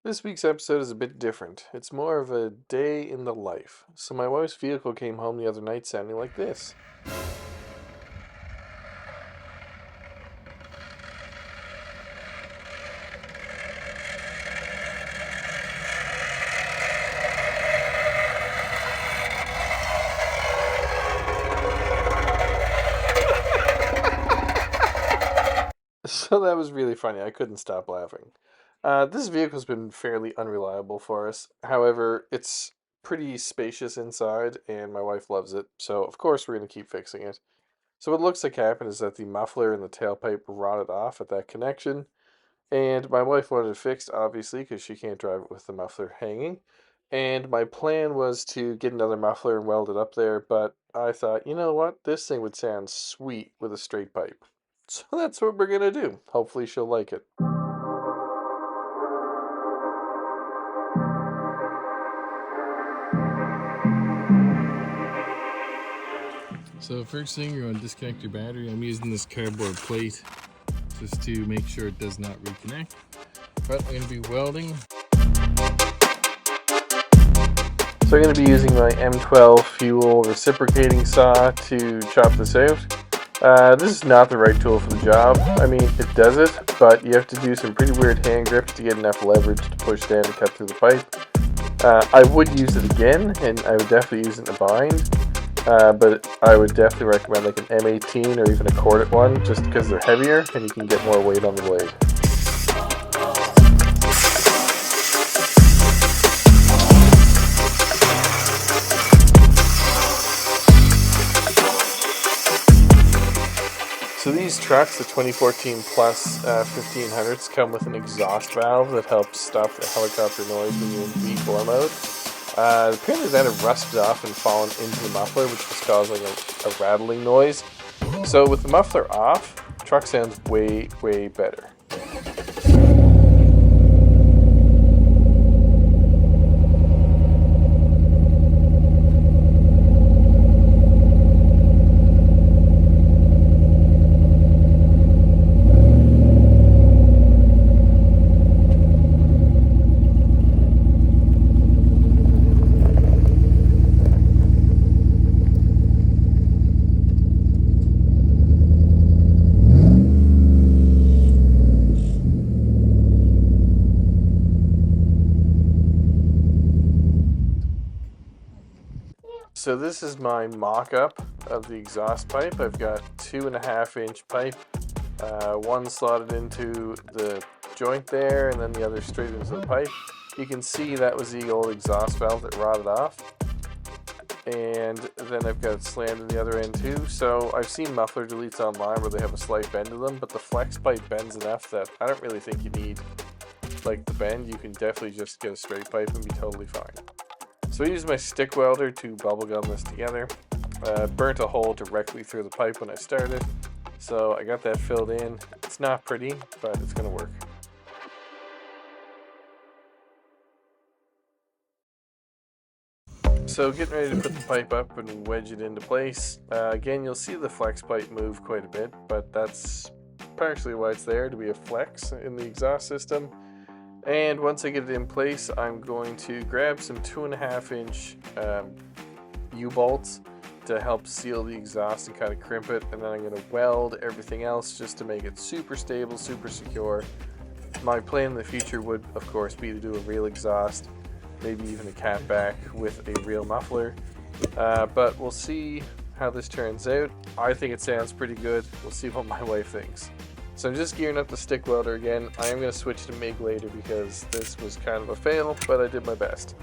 This week's episode is a bit different. It's more of a day in the life. So, my wife's vehicle came home the other night sounding like this. So, that was really funny. I couldn't stop laughing. This vehicle's been fairly unreliable for us. However, it's pretty spacious inside, and my wife loves it. So, of course, we're going to keep fixing it. So, what looks like happened is that the muffler and the tailpipe rotted off at that connection. And my wife wanted it fixed, obviously, because she can't drive it with the muffler hanging. And my plan was to get another muffler and weld it up there, but I thought, you know what? This thing would sound sweet with a straight pipe. So that's what we're going to do. Hopefully, she'll like it. So first thing, you're going to disconnect your battery. I'm using this cardboard plate just to make sure it does not reconnect. But I'm going to be welding. So I'm going to be using my M12 fuel reciprocating saw to chop this out. This is not the right tool for the job. I mean, it does it, but you have to do some pretty weird hand grips to get enough leverage to push down to cut through the pipe. I would use it again, and I would definitely use it in a bind. But I would definitely recommend like an M18 or even a corded one, just because they're heavier and you can get more weight on the blade. So these trucks, the 2014 Plus 1500s, come with an exhaust valve that helps stop the helicopter noise when you're in V4 mode. Apparently that had rusted off and fallen into the muffler, which was causing a rattling noise. So with the muffler off, the truck sounds way, way better. So this is my mock-up of the exhaust pipe. I've got 2.5-inch pipe, one slotted into the joint there, and then the other straight into the pipe. You can see that was the old exhaust valve that rotted off. And then I've got it slammed in the other end too. So I've seen muffler deletes online where they have a slight bend to them, but the flex pipe bends enough that I don't really think you need like the bend. You can definitely just get a straight pipe and be totally fine. So I used my stick welder to bubblegum this together. Burnt a hole directly through the pipe when I started, so I got that filled in. It's not pretty, but it's going to work. So getting ready to put the pipe up and wedge it into place. Again, you'll see the flex pipe move quite a bit, but that's partially why it's there, to be a flex in the exhaust system. And once I get it in place, I'm going to grab some 2.5-inch U-bolts to help seal the exhaust and kind of crimp it, and then I'm going to weld everything else just to make it super stable, super secure. My plan in the future would, of course, be to do a real exhaust, maybe even a catback with a real muffler, but we'll see how this turns out. I think it sounds pretty good. We'll see what my wife thinks. So I'm just gearing up the stick welder again. I am going to switch to MIG later because this was kind of a fail, but I did my best.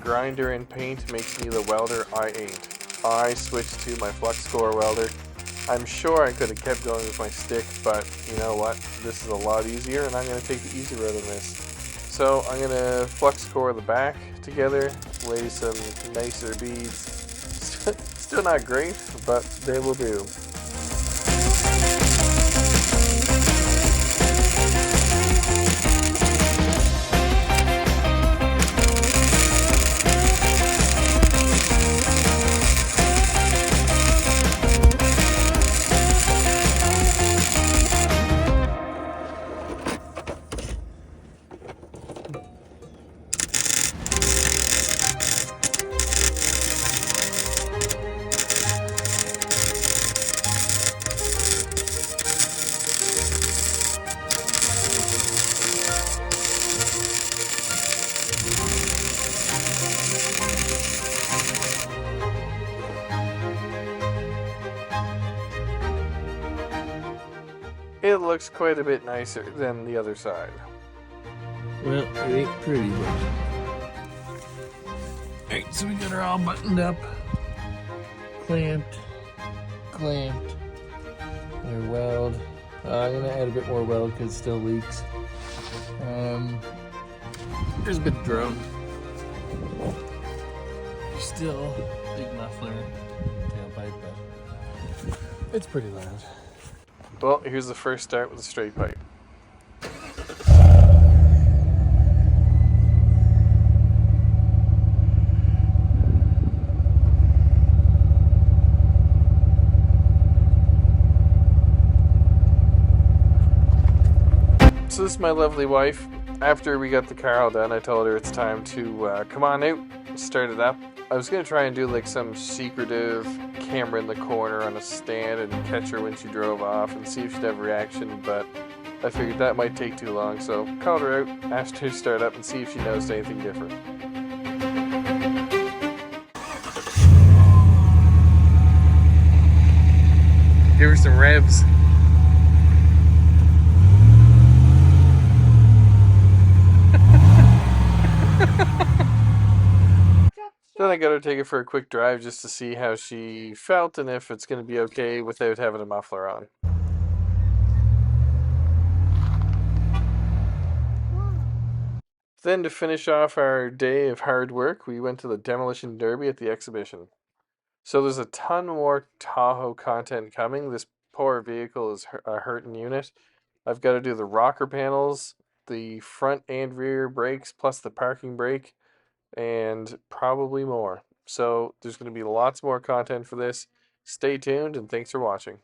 grinder and paint makes me the welder I ain't. I switched to my flux core welder. I'm sure I could have kept going with my stick, but you know what? This is a lot easier, and I'm going to take the easy road on this. So I'm going to flux core the back together, lay some nicer beads. Still not great, but they will do. It looks quite a bit nicer than the other side. Well, it ain't pretty, but... Alright, so we got her all buttoned up, clamped, our weld. I'm gonna add a bit more weld because it still leaks. There's a bit of drum. Still big muffler, tailpipe, but it's pretty loud. Well, here's the first start with a straight pipe. So this is my lovely wife. After we got the car all done, I told her it's time to come on out, start it up. I was going to try and do like some secretive camera in the corner on a stand and catch her when she drove off and see if she'd have a reaction, but I figured that might take too long, so called her out, asked her to start up and see if she noticed anything different. Give her some revs. Then I got her to take it for a quick drive just to see how she felt and if it's going to be okay without having a muffler on. Then to finish off our day of hard work, we went to the demolition derby at the exhibition. So there's a ton more Tahoe content coming. This poor vehicle is a hurting unit. I've got to do the rocker panels, the front and rear brakes, plus the parking brake, and probably more. So there's going to be lots more content for this. Stay tuned, and thanks for watching.